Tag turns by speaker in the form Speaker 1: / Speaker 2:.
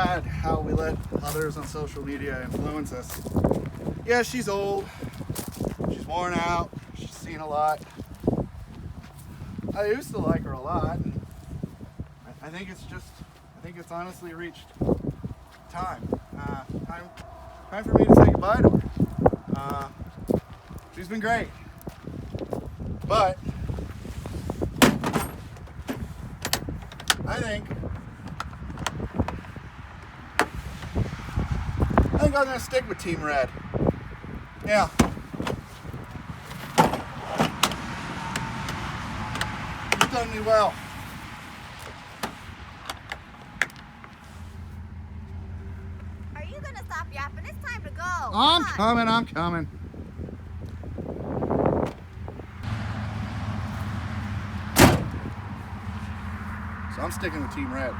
Speaker 1: bad how we let others on social media influence us. Yeah, she's old, she's worn out, she's seen a lot. I used to like her a lot. And I think it's honestly reached time. Time for me to say goodbye to her. She's been great, but I think I'm gonna stick with Team Red. Yeah. You've done me well.
Speaker 2: Are you gonna stop yapping? It's time to go.
Speaker 1: I'm coming. So I'm sticking with Team Red.